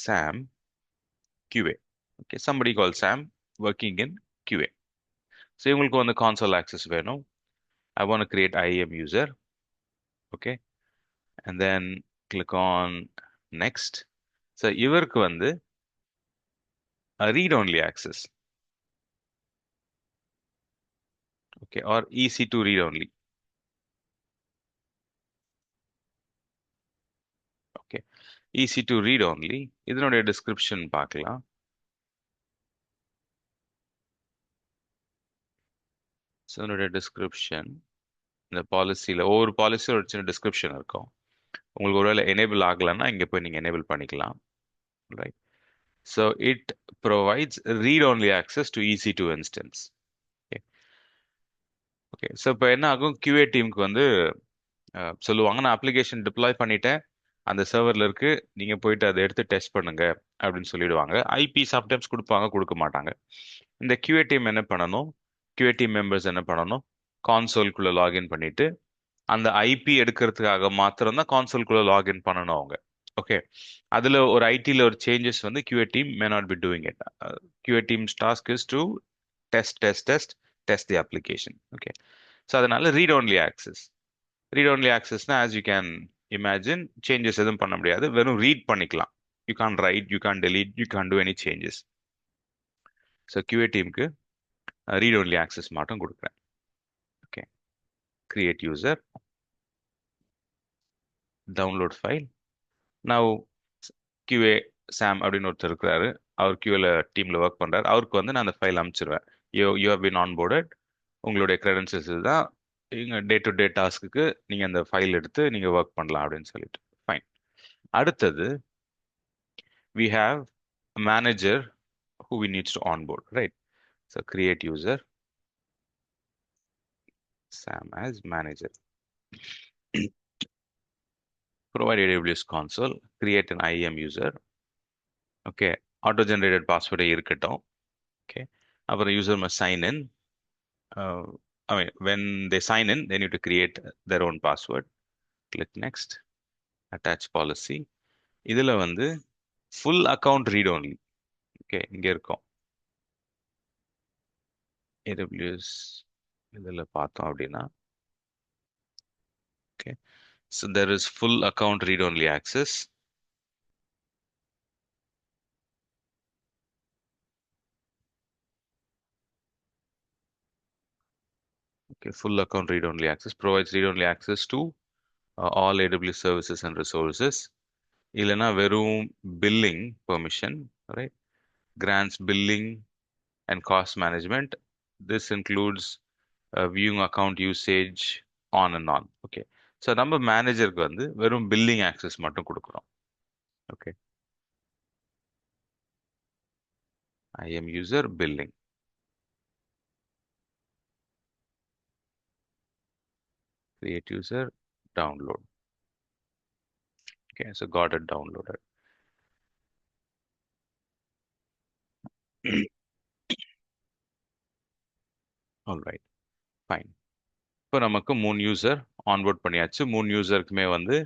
Sam QA. Okay, somebody called Sam working in QA. So இவங்களுக்கு வந்து console access வேணும். I want to create IAM user. Okay, and then click on next. So இவருக்கு வந்து read only access. Okay, or EC2 read only. Okay, EC2 read only. இதனுடைய description பார்க்கலாம். So இதனுடைய description, இந்த பாலிசியில் ஒவ்வொரு பாலிசியும் ஒரு சின்ன description இருக்கும். உங்களுக்கு ஒருவேளை எனேபிள் ஆகலைன்னா இங்கே போய் நீங்கள் எனேபிள் பண்ணிக்கலாம். Right, so it provides read only access to EC2 instance. Okay, so இப்போ என்ன ஆகும், QA டீமுக்கு வந்து சொல்லுவாங்க, நான் அப்ளிகேஷன் டிப்ளாய் பண்ணிட்டேன், அந்த சர்வரில் இருக்கு, நீங்கள் போயிட்டு அதை எடுத்து டெஸ்ட் பண்ணுங்க அப்படின்னு சொல்லிடுவாங்க. ஐபி சம்டைம்ஸ் கொடுப்பாங்க, கொடுக்க மாட்டாங்க. இந்த QA டீம் என்ன பண்ணணும், QA டீம் மெம்பர்ஸ் என்ன பண்ணணும், கான்சோல்குள்ளே லாகின் பண்ணிட்டு அந்த ஐபி எடுக்கிறதுக்காக மாத்திரம் தான் கான்சோல்குள்ளே லாகின் பண்ணணும் அவங்க. ஓகே, அதில் ஒரு ஐடியில் ஒரு சேஞ்சஸ் வந்து QA team may not be doing it. QA teams task is to test the application. Okay, so அதனால read only access. Read only accessனா as you can imagine changes எதுவும் பண்ண முடியாது, வெறும் ரீட் பண்ணிக்கலாம். You can't write, you can't delete, you can't do any changes. So QA டீமுக்கு ரீட் only access மட்டும் கொடுக்குறேன். Okay, create user, download file. நான் QA சாம் அப்படின்னு ஒருத்தர் இருக்கிறாரு, அவர் QAல டீம்ல ஒர்க் பண்றாரு, அவருக்கு வந்து நான் அந்த ஃபைல் அனுப்பிச்சிருவேன். You have been onboarded, உங்களுடைய கிரெடென்ஷியல்ஸ் தான், நீங்க டே டு டே டாஸ்க்கு நீங்க அந்த ஃபைல் எடுத்து நீங்க ஒர்க் பண்ணலாம் அப்படின்னு சொல்லிட்டு. ஃபைன். அடுத்தது we have a manager who we needs to onboard, right? So create user, Sam as manager. Provide AWS console, create an IAM user. Okay, auto generated password இருக்கட்டும். Okay, அப்புறம் user must sign in. I mean, when they sign in, they need to create their own password. Click next, attach policy. இதுல வந்து full account read only. Okay, இங்க இருக்கும் AWS இதுல பார்த்தோம் அப்படின்னா. Okay, so there is full account read only access. Okay, full account read only access provides read only access to all AWS services and resources. இல்லைன்னா வெறும் billing permission, right? Grants billing and cost management. This includes viewing account usage on and on. Okay, so நம்ம மேனேஜருக்கு வந்து வெறும் பில்லிங் ஆக்சஸ் மட்டும் கொடுக்குறோம். Okay, IAM user billing. Create user, download. Okay, so got it downloaded. All right, fine. இப்போ நமக்கு 3 யூசர் ஆன்போர்ட் பண்ணியாச்சு. 3 யூசருக்குமே வந்து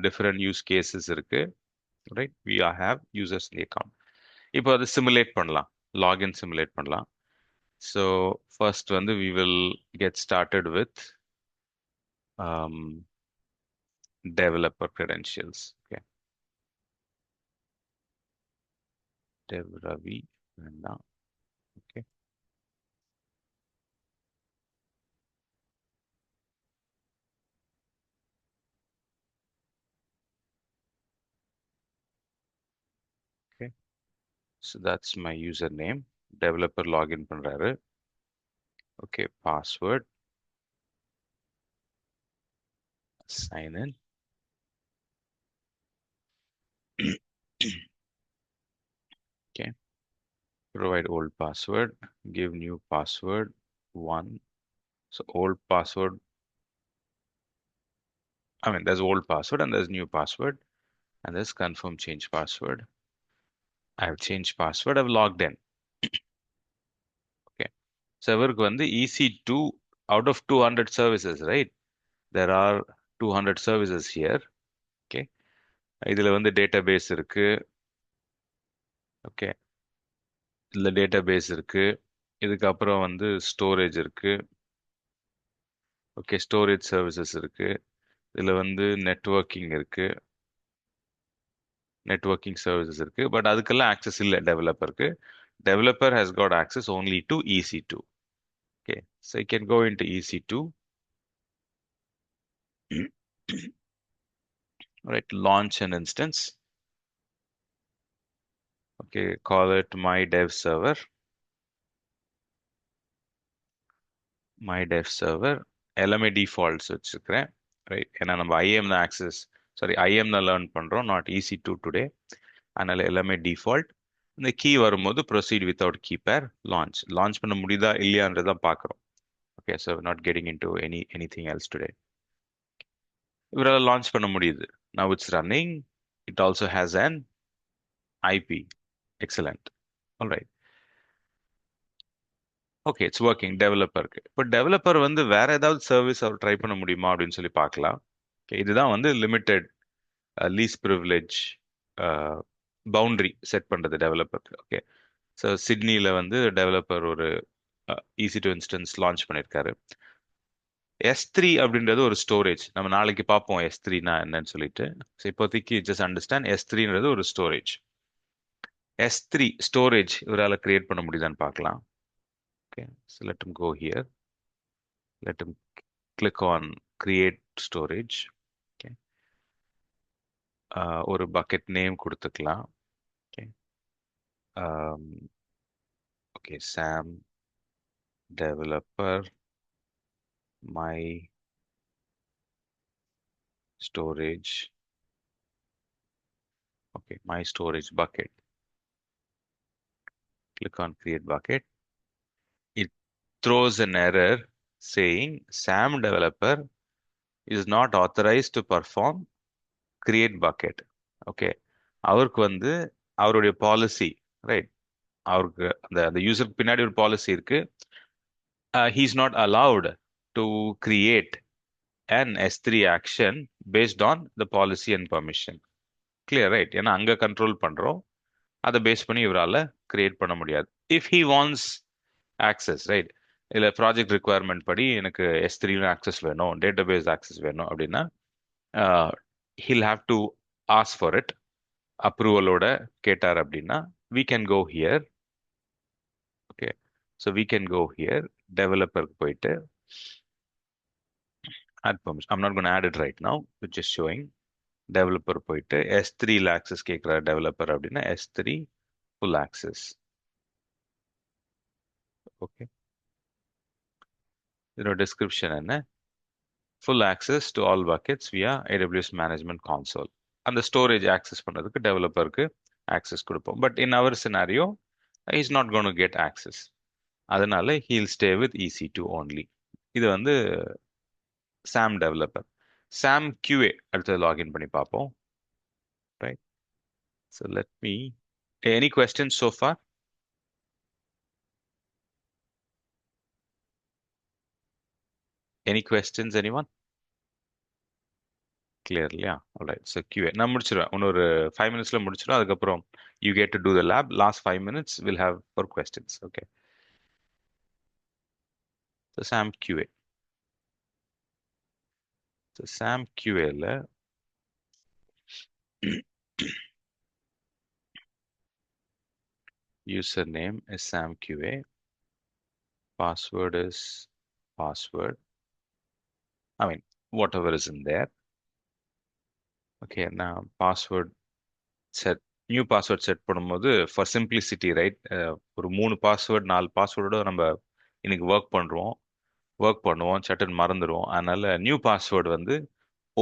டிஃப்ரெண்ட் யூஸ் கேசஸ் இருக்கு. Right, we have users in the account. இப்போ அதை சிமுலேட் பண்ணலாம், லாகின் சிமுலேட் பண்ணலாம். ஸோ ஃபர்ஸ்ட் வந்து we will get started with um, developer credentials. Okay, dev Ravi வேண்டாம். Okay, okay. So that's my username. Developer login பண்றாரு. Okay, password, sign in. Okay, provide old password, give new password, one. So old password, I mean, there's old password and there's new password, and there's confirm change password. I have changed password, I've logged in. Okay, so இவருக்கு வந்து EC2 out of 200 services, right? There are 200 services here. Okay, இதுல வந்து database இருக்கு. Okay, இதுல database இருக்கு. இதுக்கப்புறம் வந்து ஸ்டோரேஜ் இருக்கு. ஓகே, ஸ்டோரேஜ் சர்வீசஸ் இருக்கு. இதுல வந்து நெட்வொர்க்கிங் இருக்கு, நெட்வொர்க்கிங் சர்வீசஸ் இருக்கு. பட் அதுக்கெல்லாம் ஆக்சஸ் இல்லை டெவலப்பருக்கு. Developer has got access only to EC2. Okay, so you can go into EC2. Right, launch an instance. Okay, call it my dev server. My dev server எல்லாமே defaults வச்சுக்கிறேன். ரைட், ஏன்னா நம்ம IAM தான் ஆக்சஸ், சாரி IAM தான் லேர்ன் பண்றோம், நாட் EC2 டுடே. அதனால எல்லாமே டிஃபால்ட். இந்த கீ வரும்போது proceed without key pair launch, launch பண்ண முடியுதா இல்லையான்றதான் பார்க்குறோம். Okay, so not getting into anything else today. இவரால் லான்ச் பண்ண முடியுது. Now it's running. It also has an IP. Excellent. Alright, okay, it's working டெவலப்பருக்கு. இப்போ டெவலப்பர் வந்து வேற ஏதாவது சர்வீஸ் அவர் ட்ரை பண்ண முடியுமா அப்படின்னு சொல்லி பார்க்கலாம். ஓகே, இதுதான் வந்து limited least privilege boundary set பண்றது டெவலப்பருக்கு. ஓகே, ஸோ சிட்னியில் வந்து டெவலப்பர் ஒரு EC2 இன்ஸ்டன்ஸ் லான்ச் பண்ணியிருக்காரு. S3 அப்படின்றது ஒரு ஸ்டோரேஜ். நம்ம நாளைக்கு பார்ப்போம் S3னா என்னன்னு சொல்லிட்டு. ஸோ இப்போதைக்கு ஜஸ்ட் அண்டர்ஸ்டாண்ட் S3ன்றது ஒரு ஸ்டோரேஜ். S3 ஸ்டோரேஜ் இவரால் கிரியேட் பண்ண முடியுதான்னு பார்க்கலாம். Okay, so let him go here. Let him click on create storage. Okay, ஒரு பக்கெட் நேம் கொடுத்துக்கலாம். Okay, okay, Sam developer my storage. Okay, my storage bucket. Click on create bucket. It throws an error saying Sam developer is not authorized to perform create bucket. Okay, அவருக்கு வந்து அவருடைய பாலிசி, ரைட், அவருக்கு அந்த அந்த யூசருக்கு பின்னாடி ஒரு பாலிசி இருக்கு. He is not allowed to create an S3 action based on the policy and permission. Clear, right? ஏன்னா அங்க கண்ட்ரோல் பண்றோம், அதை பேஸ் பண்ணி இவரால கிரியேட் பண்ண முடியாது. If he wants access, right, இல்ல ப்ராஜெக்ட் ரிக்குவயர்மெண்ட் படி எனக்கு S3 ஆக்சஸ் வேணும், டேட்டாபேஸ் ஆக்சஸ் வேணும் அப்படின்னா he'll have to ask for it. அப்ரூவலோட கேட்டார் அப்படின்னா we can go here. Okay, so we can go here, டெவலப்பருக்கு போயிட்டு add permission. I'm not going to add it right now, which is showing. Developer போயிட்டு S3 ஆக்சஸ் கேட்குற டெவலப்பர் அப்படின்னா S3 full access. ஓகே, இதோட டிஸ்கிரிப்ஷன் என்ன? full access to all buckets via AWS management console. அந்த ஸ்டோரேஜ் ஆக்சஸ் பண்றதுக்கு டெவலப்பருக்கு ஆக்சஸ் கொடுப்போம். But in our scenario is not gonna get access. அதனால he'll stay with EC2 only. இது வந்து சாம் டெவலப்பர். சாம் QA அடுத்தது லாகின் பண்ணி பார்ப்போம். Right. So let me, any question so far? Any questions, anyone? Clear இல்லையா? ஆல்ரைட். ஸோ QA நான் முடிச்சிருவேன், இன்னொரு 5 minutesல முடிச்சிடுவேன். அதுக்கப்புறம் you get to do the lab. Last 5 minutes we'll have for questions. Okay. So SAM QA. So SAM QA ல username is SAM QA, password is password, I mean whatever is in there. Okay, now password set, new password set பண்ணும்போது ஃபார் சிம்பிளிசிட்டி, ரைட், ஒரு 3 பாஸ்வேர்ட் 4 பாஸ்வேர்டோட நம்ம இன்னைக்கு ஒர்க் பண்ணுவோம், சட்டுன்னு மறந்துடுவோம். அதனால நியூ பாஸ்வேர்டு வந்து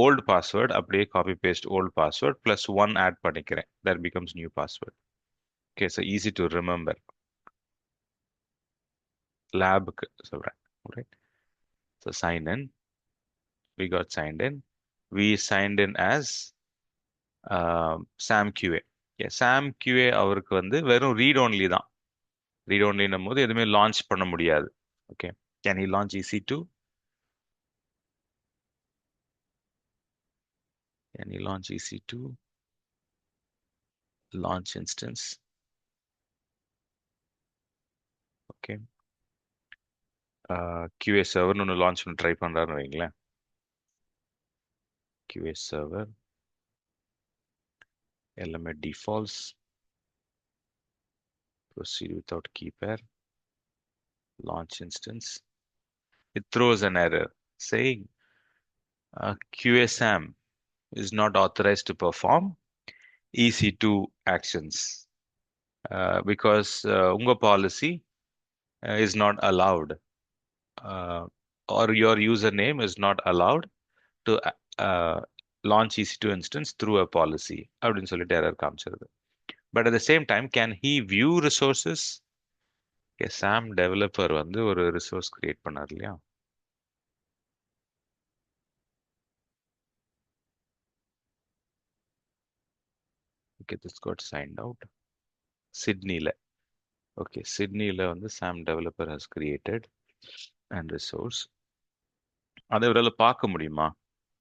ஓல்டு பாஸ்வேர்டு அப்படியே copy paste old password +1 add பண்ணிக்கிறேன். That becomes new password. Okay, so easy to remember. லேபுக்கு சொல்கிறேன். Right. So sign in, we got signed in, we signed in as Sam QA. Sam QA அவருக்கு வந்து வெறும் ரீட் ஒன்லி தான். ரீட் ஒன்லின்னும் போது எதுவுமே லான்ச் பண்ண முடியாது. Okay, can he launch EC2? Can he launch EC2? Launch instance. Okay. QA server ஒன்று லான்ச் பண்ண ட்ரை பண்றாருன்னு வைங்களேன். QA server element defaults, proceed without key pair, launch instance. It throws an error saying QA SAM is not authorized to perform EC2 actions because உங்க policy is not allowed, or your username is not allowed to uh, launch EC2 instance through a policy அப்படின்னு சொல்லிட்டு எரர் காமிச்சிருது. But at the same time can he view resources? Sam developer வந்து ஒரு ரிசோர்ஸ் கிரியேட் பண்ணார் இல்லையா? Okay, this got signed out சிட்னில. ஓகே, சிட்னில வந்து Sam developer has created and resource. அதை இவரால் பார்க்க முடியுமா?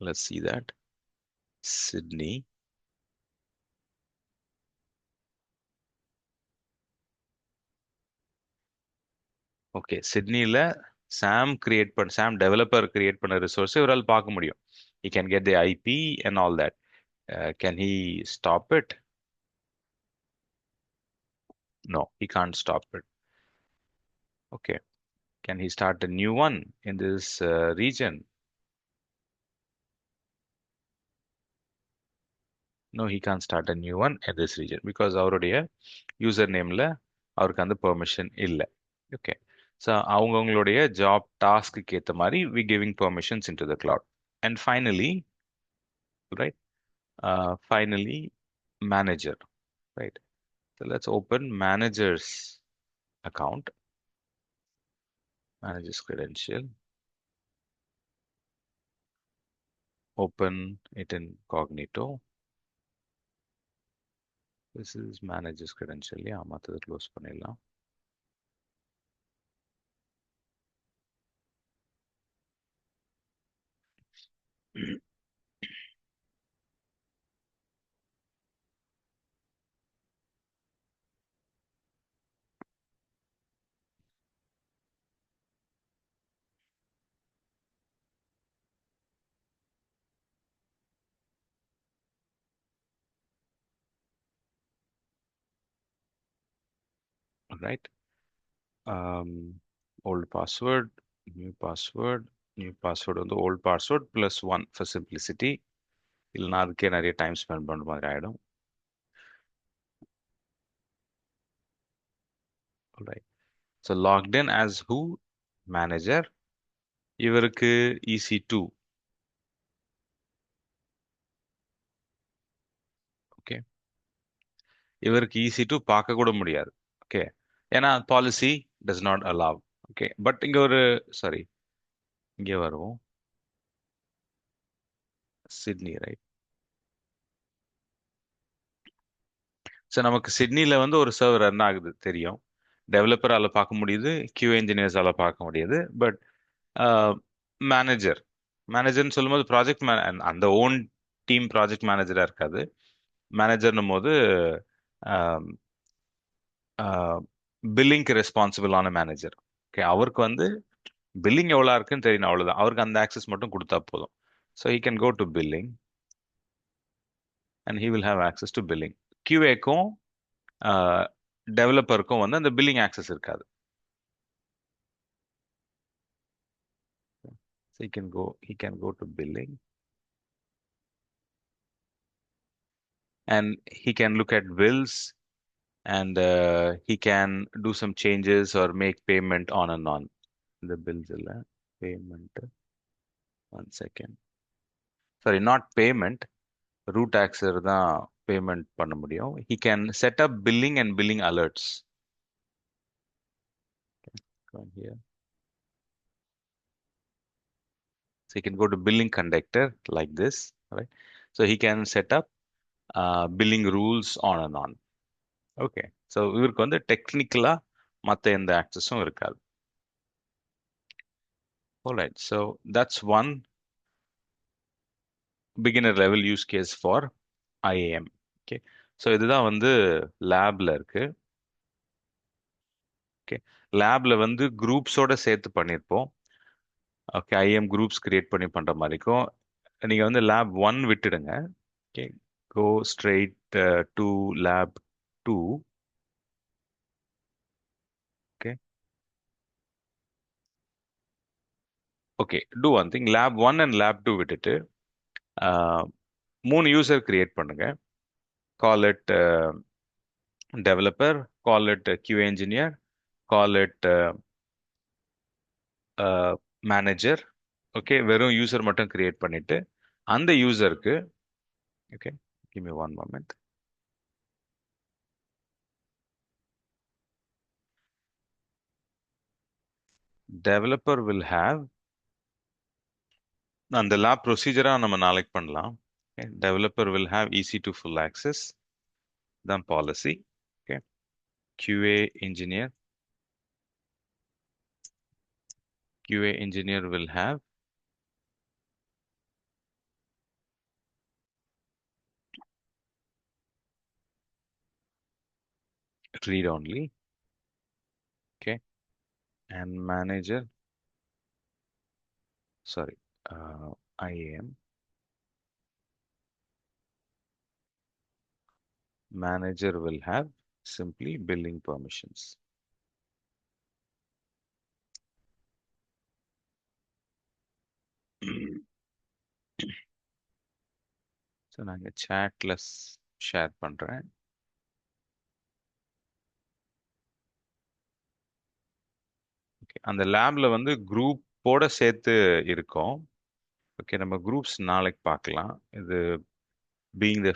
Let's see that. Sydney. Okay, சிட்னில சாம் டெவலப்பர் கிரியேட் பண்ண ரிசோர்ஸ் இவரால் பார்க்க முடியும். He can get the IP and all that. Can he stop it? No, he can't stop it. Okay. Can he start a new one in this region? No, he can't start a new one in this region because அவருடைய யூசர் நேம்ல அவருக்கு அந்த பெர்மிஷன் இல்லை. ஓகே, ஸோ அவங்கவுங்களுடைய ஜாப் டாஸ்க்கு ஏற்ற மாதிரி we giving permissions into the cloud. And finally, right, finally manager, right? So let's open manager's account, manager's credential, open it in Cognito. This is manager's credential. Yeah, மற்றதை க்ளோஸ் பண்ணிடலாம். Right. Old password, new password, new password வந்து old password +1 for simplicity. இல்லைனா அதுக்கே நிறைய டைம் ஸ்பெண்ட் பண்ணுற மாதிரி ஆகிடும். Alright. So logged in as who? Manager. இவருக்கு EC2. ஓகே, இவருக்கு EC2 பார்க்க கூட முடியாது. ஓகே, ஏன்னா policy does not allow. Okay, but இங்க ஒரு சாரி, இங்கே வருவோம். Sydney, right. ஸோ நமக்கு சிட்னில வந்து ஒரு சர்வர் ரன் ஆகுது தெரியும். டெவலப்பரால பார்க்க முடியுது, கியூ இன்ஜினியர்ஸால பார்க்க முடியுது. பட் மேனேஜர் மேனேஜர்னு சொல்லும்போது ப்ராஜெக்ட் அந்த ஓன் டீம் ப்ராஜெக்ட் மேனேஜரா இருக்காது. மேனேஜர்னும் போது பில்லிங்க்கு ரெஸ்பான்சிபிளான மேனேஜர். ஓகே, அவருக்கு வந்து பில்லிங் எவ்வளோ இருக்குன்னு தெரியணும், அவ்வளவுதான். அவருக்கு அந்த ஆக்சஸ் மட்டும் கொடுத்தா போதும். So he can go to billing and he will have access to billing. QAக்கும் டெவலப்பருக்கும் வந்து அந்த பில்லிங் ஆக்சஸ் இருக்காது. So he can go to billing and he can look at bills, and he can do some changes or make payment on and on. The bills இல்ல, payment. One second. Sorry, not payment. Root access தான் பேமெண்ட் பண்ண முடியும். He can set up billing and billing alerts. Go on here. So he can go to billing conductor like this, right? So he can set up billing rules on and on. Okay. So இவருக்கு வந்து டெக்னிக்கலா மத்த எந்த ஆக்சஸும் இருக்காது. Alright. So that's one beginner level use case for IAM. Okay. So இதுதான் வந்து லேப்ல இருக்கு. ஓகே, லேப்ல வந்து குரூப்ஸோட சேர்த்து பண்ணியிருப்போம். ஓகே, ஐஎம் குரூப்ஸ் கிரியேட் பண்ணி பண்ற மாதிரி இருக்கும். நீங்க வந்து லேப் ஒன் விட்டுடுங்க. Okay, go straight to lab two. Okay, okay, do one thing. Lab one and lab two விட்டுட்டு ஆஹ், 3 யூசர் கிரியேட் பண்ணுங்க. Call it developer, call it Q engineer, call it manager. Okay, வெறும் யூசர் மட்டும் கிரியேட் பண்ணிட்டு அந்த யூசருக்கு, okay, give me one moment. Developer will have, அந்த லேப் ப்ரொசீஜரா நம்ம நாளைக்கு பண்ணலாம். Developer will have EC2 full access, தான் policy. Okay, QA engineer QA engineer will have read only. Okay, and manager, sorry, IAM manager will have simply billing permissions. So நாங்கள் சேட்ல ஷேர் பண்றேன். ஓகே, அந்த லேப்ல வந்து குரூப்போட சேர்த்து இருக்கும். ஓகே, நம்ம குரூப்ஸ் நாளைக்கு பார்க்கலாம். இது being the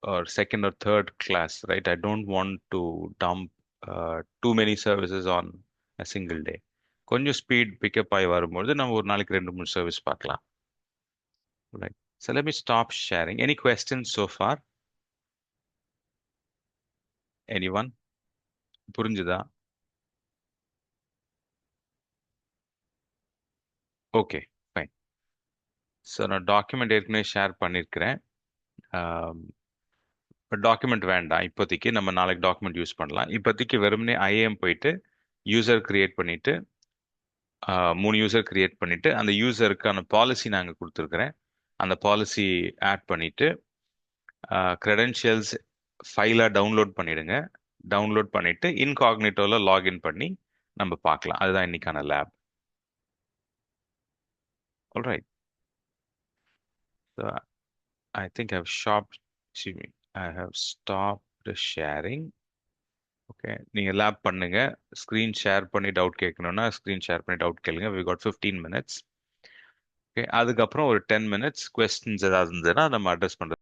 or second or third class, right? I don't want to dump too many services on a single day. கொஞ்சம் ஸ்பீட் பிக்கப் ஆகி வரும்போது நம்ம ஒரு நாளைக்கு 2 3 சர்வீஸ் பார்க்கலாம். Right. So let me stop sharing. Any questions so far? Anyone? புரிஞ்சுதா? Okay, fine. ஸோ நான் டாக்குமெண்ட் ஏற்கனவே ஷேர் பண்ணியிருக்கிறேன். டாக்குமெண்ட் வேண்டாம் இப்போதைக்கு, நம்ம நாளைக்கு டாக்குமெண்ட் யூஸ் பண்ணலாம். இப்போதைக்கு வெறுமனே ஐஏஎம் போயிட்டு யூசர் கிரியேட் பண்ணிட்டு 3 யூசர் கிரியேட் பண்ணிட்டு அந்த யூசருக்கான பாலிசி நாங்கள் கொடுத்துருக்குறேன். அந்த பாலிசி ஆட் பண்ணிட்டு கிரெடென்ஷியல்ஸ் ஃபைலாக டவுன்லோட் பண்ணிடுங்க. டவுன்லோட் பண்ணிட்டு இன்காக்னிட்டோவில் லாகின் பண்ணி நம்ம பார்க்கலாம். அதுதான் இன்னைக்கான lab. Alright. So I think I have I have stop sharing. Okay, நீங்கள் லேப் பண்ணுங்க. ஸ்க்ரீன் ஷேர் பண்ணி டவுட் கேட்கணும்னா ஸ்க்ரீன் ஷேர் பண்ணி டவுட் கேளுங்க. We got 15 minutes. ஓகே, அதுக்கப்புறம் ஒரு 10 minutes கொஸ்டின்ஸ் ஏதாவது இருந்ததுன்னா நம்ம அட்ரஸ் பண்ணுறது.